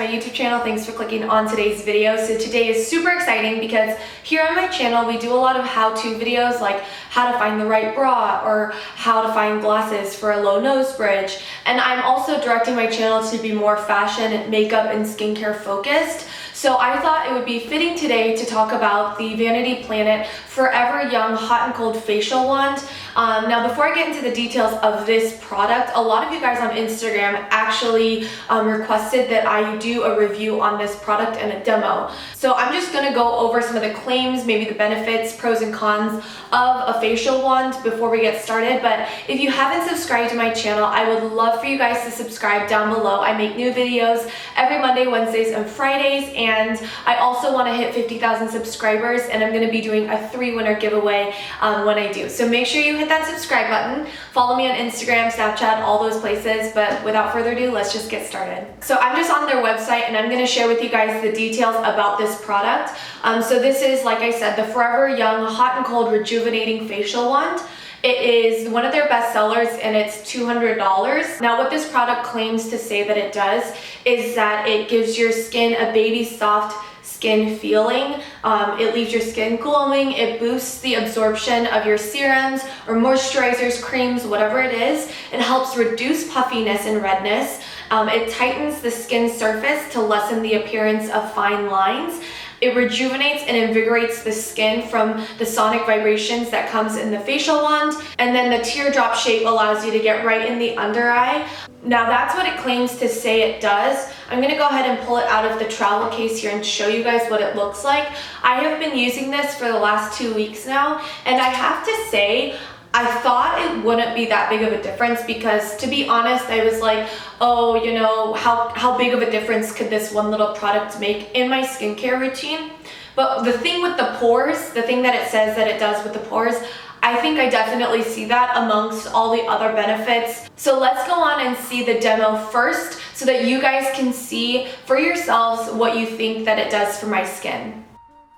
my YouTube channel. Thanks for clicking on today's video. So today is super exciting because here on my channel we do a lot of how-to videos like how to find the right bra or how to find glasses for a low nose bridge. And I'm also directing my channel to be more fashion, makeup, and skincare focused. So I thought it would be fitting today to talk about the Vanity Planet Forever Young Hot and Cold Facial Wand. Now before I get into the details of this product, a lot of you guys on Instagram actually requested that I do a review on this product and a demo. So I'm just going to go over some of the claims, maybe the benefits, pros and cons of a facial wand before we get started. But if you haven't subscribed to my channel, I would love for you guys to subscribe down below. I make new videos every Monday, Wednesdays, and Fridays, and I also want to hit 50,000 subscribers, and I'm going to be doing a 3-winner giveaway when I do. So make sure you hit that subscribe button. Follow me on Instagram, Snapchat, all those places. But without further ado, let's just get started. So I'm just on their website, and I'm going to share with you guys the details about this product. So this is, like I said, the Forever Young Hot and Cold Rejuvenating Facial Wand. It is one of their best sellers and it's $200. Now what this product claims to say that it does is that it gives your skin a baby soft skin feeling. It leaves your skin glowing. It boosts the absorption of your serums or moisturizers, creams, whatever it is. It helps reduce puffiness and redness. It tightens the skin surface to lessen the appearance of fine lines. It rejuvenates and invigorates the skin from the sonic vibrations that comes in the facial wand. And then the teardrop shape allows you to get right in the under eye. Now that's what it claims to say it does. I'm going to go ahead and pull it out of the travel case here and show you guys what it looks like. I have been using this for the last 2 weeks now, and I have to say, I thought it wouldn't be that big of a difference because, to be honest, I was like, oh, you know, how big of a difference could this one little product make in my skincare routine? But the thing with the pores, the thing that it says that it does with the pores, I think I definitely see that amongst all the other benefits. So let's go on and see the demo first so that you guys can see for yourselves what you think that it does for my skin.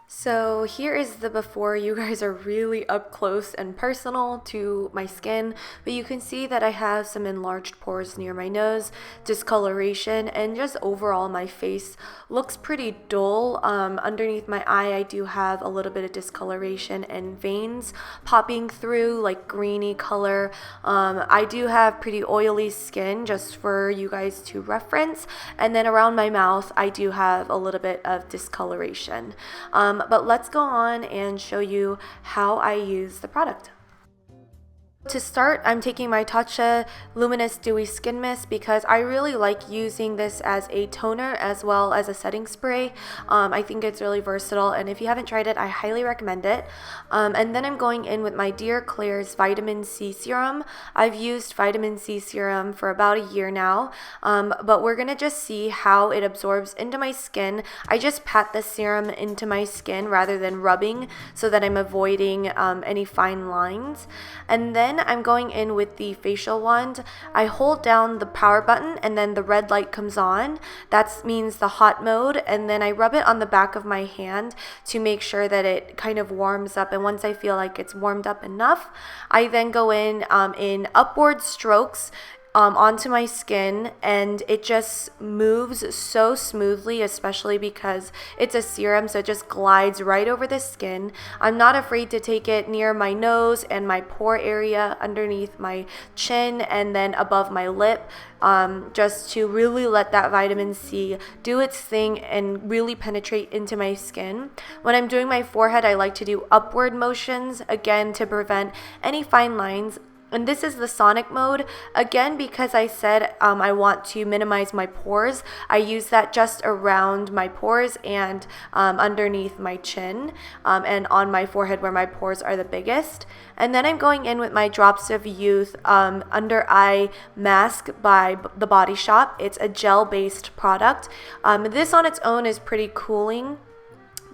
So here is the before. You guys are really up close and personal to my skin, but you can see that I have some enlarged pores near my nose, discoloration, and just overall my face looks pretty dull. Underneath my eye I do have a little bit of discoloration and veins popping through, like greeny color. I do have pretty oily skin, just for you guys to reference, and then around my mouth I do have a little bit of discoloration. But let's go on and show you how I use the product. To start, I'm taking my Tatcha Luminous Dewy Skin Mist because I really like using this as a toner as well as a setting spray. I think it's really versatile, and if you haven't tried it, I highly recommend it. And then I'm going in with my Dear Klairs Vitamin C Serum. I've used Vitamin C Serum for about a year now, but we're going to just see how it absorbs into my skin. I just pat the serum into my skin rather than rubbing so that I'm avoiding any fine lines. And then I'm going in with the facial wand. I hold down the power button and then the red light comes on. That means the hot mode, and then I rub it on the back of my hand to make sure that it kind of warms up, and once I feel like it's warmed up enough, I then go in upward strokes onto my skin, and it just moves so smoothly, especially because it's a serum, so it just glides right over the skin. I'm not afraid to take it near my nose and my pore area, underneath my chin, and then above my lip, just to really let that vitamin C do its thing and really penetrate into my skin. When I'm doing my forehead, I like to do upward motions, again to prevent any fine lines. And this is the sonic mode, again because I said I want to minimize my pores. I use that just around my pores and underneath my chin and on my forehead where my pores are the biggest. And then I'm going in with my Drops of Youth under eye mask by The Body Shop. It's a gel based product. This on its own is pretty cooling,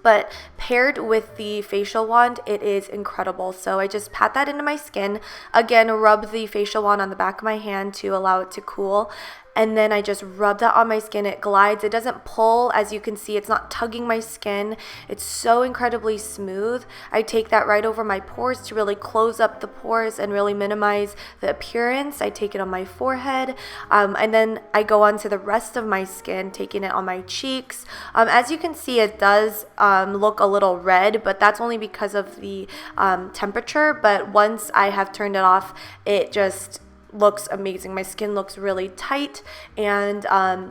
but paired with the facial wand, it is incredible. So I just pat that into my skin. Again, rub the facial wand on the back of my hand to allow it to cool. and then I just rub that on my skin. It glides. It doesn't pull. As you can see, it's not tugging my skin. It's so incredibly smooth. I take that right over my pores to really close up the pores and really minimize the appearance. I take it on my forehead, and then I go on to the rest of my skin, taking it on my cheeks. As you can see, it does look a little red, but that's only because of the temperature. But once I have turned it off, it just looks amazing. My skin looks really tight, and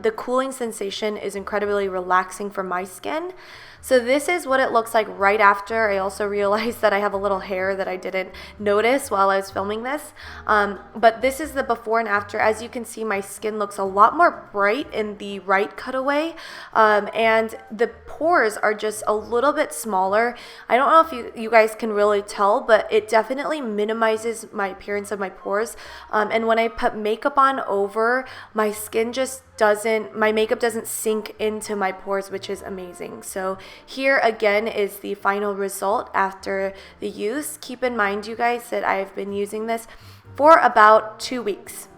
the cooling sensation is incredibly relaxing for my skin. So this is what it looks like right after. I also realized that I have a little hair that I didn't notice while I was filming this. But this is the before and after. As you can see, my skin looks a lot more bright in the right cutaway. And the pores are just a little bit smaller. I don't know if you guys can really tell, but it definitely minimizes my appearance of my pores. And when I put makeup on over, my skin just my makeup doesn't sink into my pores, which is amazing. So here again is the final result after the use. Keep in mind, you guys, that I've been using this for about 2 weeks.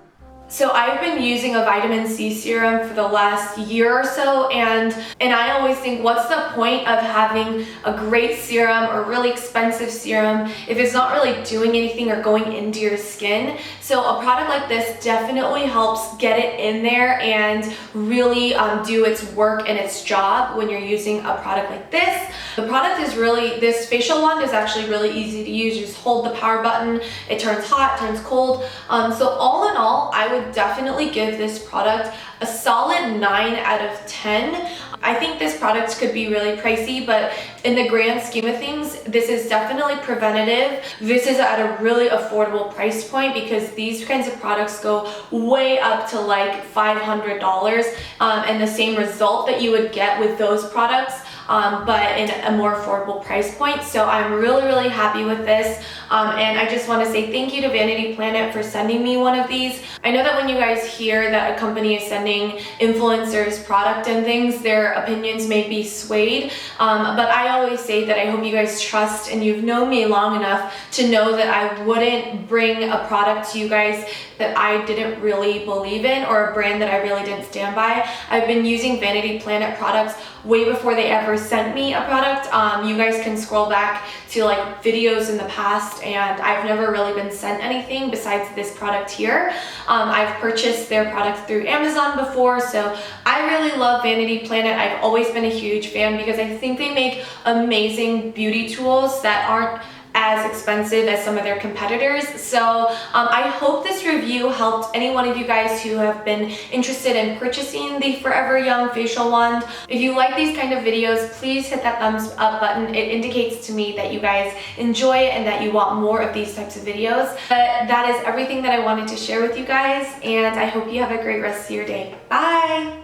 So I've been using a vitamin C serum for the last year or so, and I always think, what's the point of having a great serum or really expensive serum if it's not really doing anything or going into your skin? So a product like this definitely helps get it in there and really do its work and its job when you're using a product like this. The product is really, this facial wand is actually really easy to use. You just hold the power button, it turns hot, turns cold. So all in all, I would definitely give this product a solid 9 out of 10. I think this product could be really pricey, but in the grand scheme of things, this is definitely preventative. This is at a really affordable price point because these kinds of products go way up to like $500, and the same result that you would get with those products, but in a more affordable price point. So I'm really happy with this, and I just want to say thank you to Vanity Planet for sending me one of these. I know that when you guys hear that a company is sending influencers product and things, their opinions may be swayed, but I always say that I hope you guys trust, and you've known me long enough to know that I wouldn't bring a product to you guys that I didn't really believe in, or a brand that I really didn't stand by. I've been using Vanity Planet products way before they ever sent me a product. You guys can scroll back to like videos in the past, and I've never really been sent anything besides this product here. I've purchased their product through Amazon before, so I really love Vanity Planet. I've always been a huge fan because I think they make amazing beauty tools that aren't as expensive as some of their competitors. So I hope this review helped any one of you guys who have been interested in purchasing the Forever Young facial wand. If you like these kind of videos, please hit that thumbs up button. It indicates to me that you guys enjoy it and that you want more of these types of videos. But that is everything that I wanted to share with you guys, and I hope you have a great rest of your day. Bye!